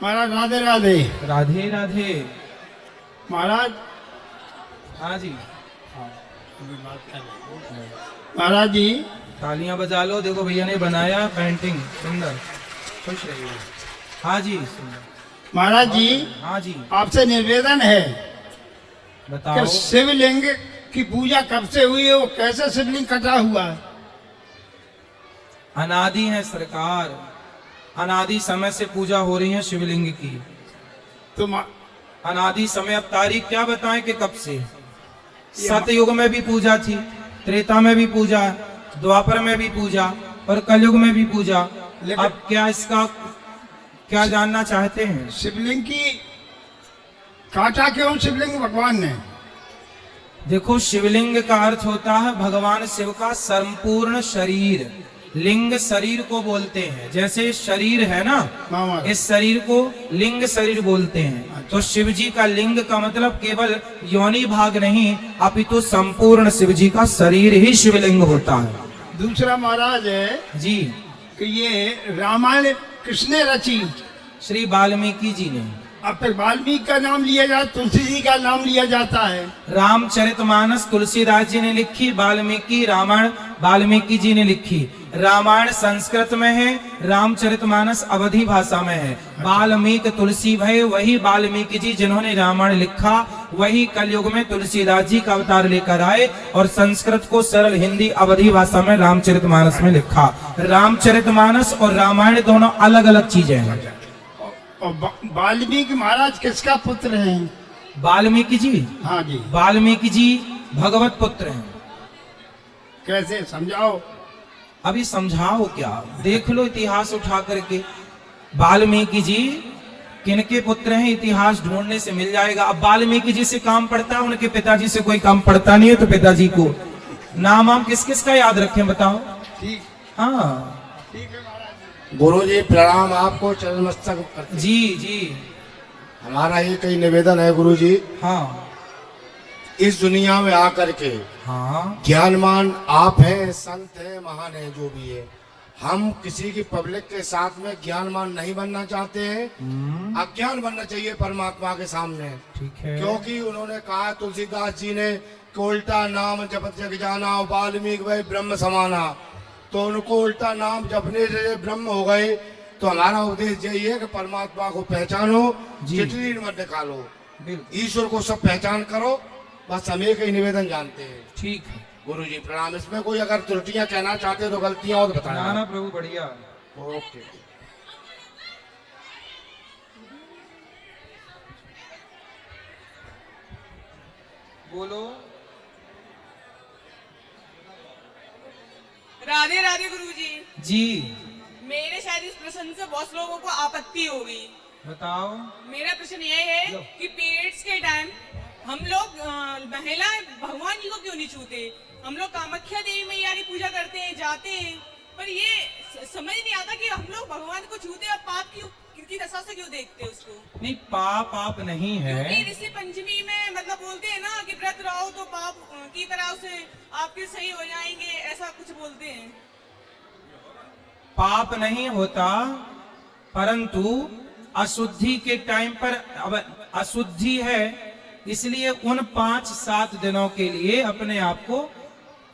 महाराज राधे राधे। राधे राधे। महाराज हाँ जी, महाराज जी तालियां बजा लो। देखो भैया ने बनाया पेंटिंग, सुंदर, खुश रहिए। हाँ जी सुंदर। महाराज जी हाँ जी आपसे निवेदन है बताओ। कि शिवलिंग की पूजा कब से हुई है, वो कैसे शिवलिंग कटा हुआ है? अनादि है सरकार, अनादि समय से पूजा हो रही है शिवलिंग की। तो अनादि समय, अब तारीख क्या बताएं कि कब से। सतयुग में भी पूजा थी, त्रेता में भी पूजा, द्वापर में भी पूजा और कलयुग में भी पूजा। अब क्या इसका क्या जानना चाहते हैं? शिवलिंग की काटा क्यों शिवलिंग भगवान ने? देखो शिवलिंग का अर्थ होता है भगवान शिव का संपूर्ण शरीर। लिंग शरीर को बोलते हैं, जैसे शरीर है ना, इस शरीर को लिंग शरीर बोलते हैं। तो शिव जी का लिंग का मतलब केवल योनि भाग नहीं, अपितु संपूर्ण शिव जी का शरीर ही शिवलिंग होता है। दूसरा महाराज है जी कि ये रामायण किसने रची? श्री वाल्मीकि जी ने। अब तक वाल्मीकि का नाम लिया जाता, तुलसी जी का नाम लिया जाता है। रामचरितमानस तुलसीदास जी ने लिखी, वाल्मीकि रामायण वाल्मीकि जी ने लिखी। रामायण संस्कृत में है, रामचरितमानस अवधी भाषा में है। वाल्मीकि तुलसी भय, वही वाल्मीकि जी जिन्होंने रामायण लिखा, वही कलयुग में तुलसीदास जी का अवतार लेकर आए और संस्कृत को सरल हिंदी अवधी भाषा में रामचरितमानस में लिखा। रामचरितमानस और रामायण दोनों अलग अलग चीजें हैं। और वाल्मीकि महाराज किसका पुत्र हैं? वाल्मीकि जी, हाँ जी। वाल्मीकि जी भगवत पुत्र हैं। कैसे समझाओ? अभी समझाओ क्या, देख लो इतिहास उठा करके। वाल्मीकि जी किनके पुत्र हैं, इतिहास ढूंढने से मिल जाएगा। अब वाल्मीकि जी से काम पड़ता है, उनके पिताजी से कोई काम पड़ता नहीं है, तो पिताजी को नाम हम किस किस का याद रखें बताओ? ठीक, हाँ ठीक है महाराज। गुरु जी प्रणाम आपको, चरणमस्तक करते। जी जी। हमारा ये कई निवेदन है गुरु जी, हाँ इस दुनिया में आकर के हाँ ज्ञानमान आप हैं, संत हैं, महान हैं, जो भी है। हम किसी की पब्लिक के साथ में ज्ञानमान नहीं बनना चाहते हैं, अज्ञान बनना चाहिए परमात्मा के सामने। ठीक है। क्योंकि उन्होंने कहा, तुलसीदास जी ने, कि उल्टा नाम जपत जग जाना, वाल्मीकि वही ब्रह्म समाना। तो उनको उल्टा नाम जपने से ब्रह्म हो गए। तो हमारा उद्देश्य यही है कि परमात्मा को पहचानो, जितनी मत निकालो, ईश्वर को सब पहचान करो। बस हम एक ही निवेदन जानते हैं। ठीक है गुरु जी प्रणाम। इसमें कोई अगर त्रुटियां कहना चाहते हो तो गलतियां और बताना। ना प्रभु बढ़िया। ओके। बोलो। राधे राधे गुरुजी। जी मेरे शायद इस प्रश्न से बहुत लोगों को आपत्ति होगी। बताओ। मेरा प्रश्न यह है कि पीरियड्स के टाइम हम लोग महिलाएं भगवान जी को क्यों नहीं छूते? हम लोग कामाख्या देवी मैया की पूजा करते हैं, जाते हैं, पर ये समझ नहीं आता कि हम लोग भगवान को छूते और पाप की दशा से क्यों देखते हैं उसको? नहीं, पाप नहीं है। क्योंकि ऋषि पंचमी में मतलब बोलते हैं ना कि व्रत रहो तो पाप की तरह से आपके सही हो जाएंगे, ऐसा कुछ बोलते हैं। पाप नहीं होता, परंतु अशुद्धि के टाइम पर, अब अशुद्धि है इसलिए उन 5-7 दिनों के लिए अपने आप को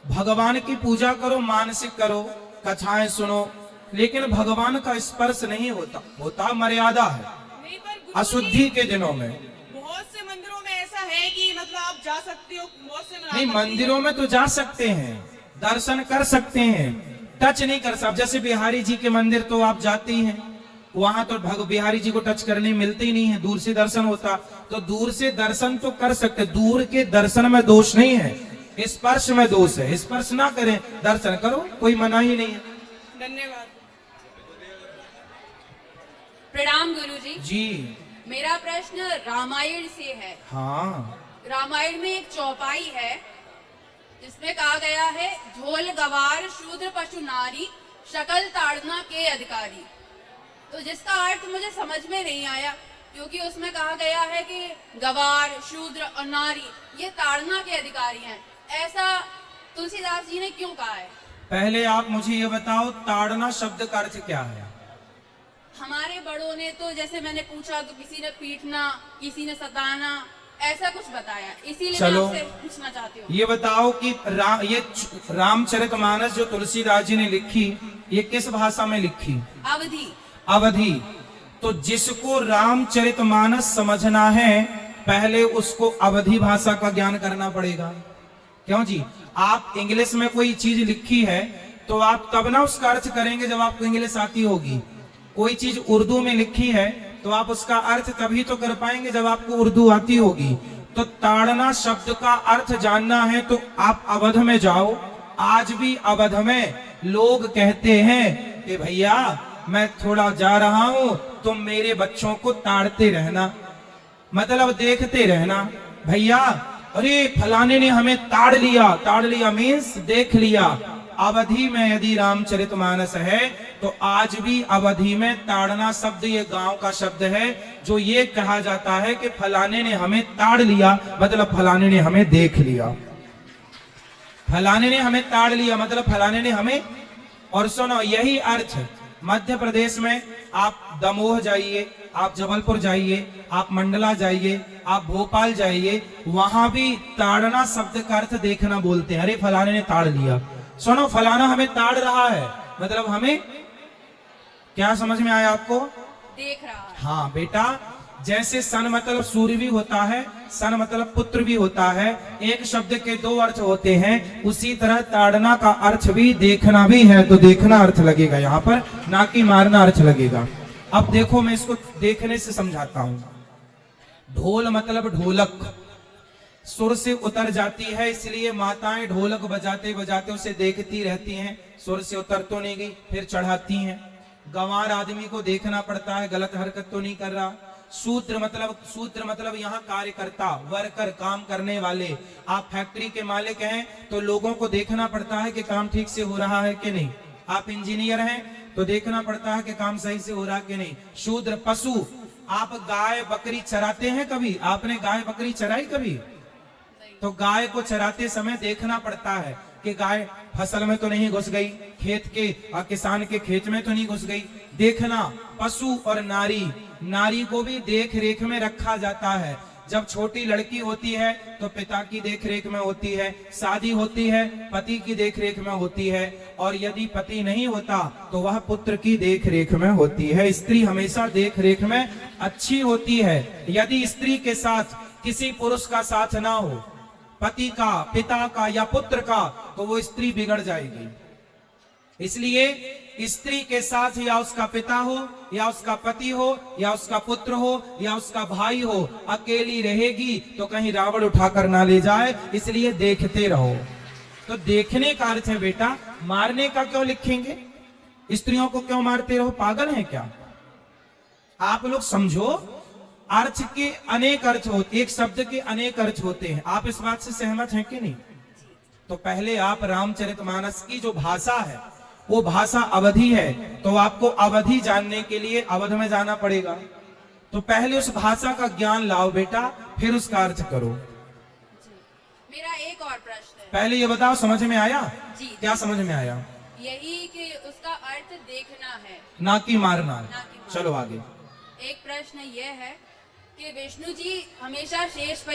भगवान की पूजा करो, मानसिक करो, कथाएं सुनो, लेकिन भगवान का स्पर्श नहीं होता मर्यादा है। नहीं, पर अशुद्धि के दिनों में बहुत से मंदिरों में ऐसा है कि मतलब आप जा सकते हो, बहुत से नहीं, मंदिरों में तो जा सकते हैं, दर्शन कर सकते हैं, टच नहीं कर सकते। जैसे बिहारी जी के मंदिर तो आप जाते ही हैं, वहां तो बिहारी जी को टच करने मिलते ही नहीं है, दूर से दर्शन होता। तो दूर से दर्शन तो कर सकते, दूर के दर्शन में दोष नहीं है, स्पर्श में दोष है। स्पर्श ना करें, दर्शन करो, कोई मना ही नहीं है। धन्यवाद। प्रणाम गुरुजी। जी मेरा प्रश्न रामायण से है। हाँ। रामायण में एक चौपाई है जिसमें कहा गया है, झोल गवार शूद्र पशु नारी शकल ताड़ना के अधिकारी। तो जिसका अर्थ मुझे समझ में नहीं आया, क्योंकि उसमें कहा गया है कि गवार, शूद्र और नारी ये ताड़ना के अधिकारी हैं। ऐसा तुलसीदास जी ने क्यों कहा है? पहले आप मुझे ये बताओ, ताड़ना शब्द का अर्थ क्या है? हमारे बड़ों ने तो जैसे मैंने पूछा तो किसी ने पीटना, किसी ने सताना, ऐसा कुछ बताया, इसीलिए मैं चलो। आपसे पूछना चाहती हूँ। ये बताओ कि ये रामचरितमानस जो तुलसीदास जी ने लिखी, ये किस भाषा में लिखी? अवधि। अवधि। तो जिसको रामचरितमानस समझना है पहले उसको अवधि भाषा का ज्ञान करना पड़ेगा। क्यों जी? आप इंग्लिश में कोई चीज लिखी है तो आप तब ना उसका अर्थ करेंगे जब आपको इंग्लिश आती होगी। कोई चीज उर्दू में लिखी है तो आप उसका अर्थ तभी तो कर पाएंगे जब आपको उर्दू आती होगी। तो ताड़ना शब्द का अर्थ जानना है तो आप अवध में जाओ। आज भी अवध में लोग कहते हैं कि भैया मैं थोड़ा जा रहा हूं, तुम मेरे बच्चों को ताड़ते रहना, मतलब देखते रहना। भैया अरे फलाने ने हमें ताड़ लिया, ताड़ लिया मीन्स देख लिया। अवधि में यदि रामचरितमानस है तो आज भी अवधि में ताड़ना शब्द ये गांव का शब्द है, जो ये कहा जाता है कि फलाने ने हमें ताड़ लिया, मतलब फलाने ने हमें देख लिया। फलाने ने हमें ताड़ लिया मतलब फलाने ने हमें। और सुनो, यही अर्थ मध्य प्रदेश में आप दमोह जाइए, आप जबलपुर जाइए, आप मंडला जाइए, आप भोपाल जाइए, वहां भी ताड़ना शब्द का अर्थ देखना बोलते हैं। अरे फलाने ने ताड़ लिया, सुनो फलाना हमें ताड़ रहा है, मतलब हमें क्या समझ में आया आपको? देख रहा है। हाँ बेटा, जैसे सन मतलब सूर्य भी होता है, सन मतलब पुत्र भी होता है, एक शब्द के दो अर्थ होते हैं, उसी तरह ताड़ना का अर्थ भी देखना भी है। तो देखना अर्थ लगेगा यहाँ पर, ना कि मारना अर्थ लगेगा। अब देखो मैं इसको देखने से समझाता हूं। ढोल मतलब ढोलक, सुर से उतर जाती है, इसलिए माताएं ढोलक बजाते बजाते उसे देखती रहती हैं, सुर से उतर तो नहीं गई, फिर चढ़ाती हैं। गंवार आदमी को देखना पड़ता है गलत हरकत तो नहीं कर रहा। शूद्र मतलब यहाँ कार्यकर्ता, वर्कर, काम करने वाले। आप फैक्ट्री के मालिक हैं तो लोगों को देखना पड़ता है कि काम ठीक से हो रहा है कि नहीं। आप इंजीनियर हैं तो देखना पड़ता है कि काम सही से हो रहा है कि नहीं। शूद्र पशु, आप गाय बकरी चराते हैं कभी? आपने गाय बकरी चराई कभी? तो गाय को चराते समय देखना पड़ता है कि गाय फसल में तो नहीं घुस गई, खेत के किसान के खेत में तो नहीं घुस गई। देखना। पशु और नारी को भी देख रेख में रखा जाता है। जब छोटी लड़की होती है तो पिता की देख रेख में होती है, शादी होती है पति की देख रेख में होती है, और यदि पति नहीं होता तो वह पुत्र की देख रेख में होती है। स्त्री हमेशा देख रेख में अच्छी होती है। यदि स्त्री के साथ किसी पुरुष का साथ ना हो, पति का, पिता का या पुत्र का, तो वो स्त्री बिगड़ जाएगी। इसलिए स्त्री के साथ या उसका पिता हो या उसका पति हो या उसका पुत्र हो या उसका भाई हो, अकेली रहेगी तो कहीं रावण उठाकर ना ले जाए, इसलिए देखते रहो। तो देखने का अर्थ है बेटा, मारने का क्यों लिखेंगे? स्त्रियों को क्यों मारते रहो? पागल हैं क्या आप लोग? समझो, अर्थ के अनेक अर्थ होते, एक शब्द के अनेक अर्थ होते हैं। आप इस बात से सहमत हैं कि नहीं? तो पहले आप रामचरितमानस की जो भाषा है वो भाषा अवधि है, तो आपको अवधि जानने के लिए अवध में जाना पड़ेगा। तो पहले उस भाषा का ज्ञान लाओ बेटा, फिर उसका अर्थ करो। मेरा एक और प्रश्न है। पहले ये बताओ समझ में आया? जी। क्या समझ में आया? यही कि उसका अर्थ देखना है, ना कि मारना। ना कि मारना। चलो आगे। एक प्रश्न ये है कि विष्णु जी हमेशा शेष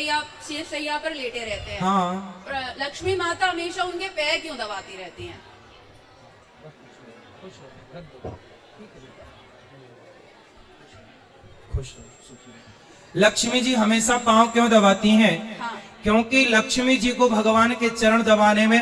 शैया पर लेटे रहते हैं। हाँ। और लक्ष्मी माता हमेशा उनके पैर क्यों दबाती रहती हैं? लक्ष्मी जी हमेशा पांव क्यों दबाती हैं? हाँ। क्योंकि लक्ष्मी जी को भगवान के चरण दबाने में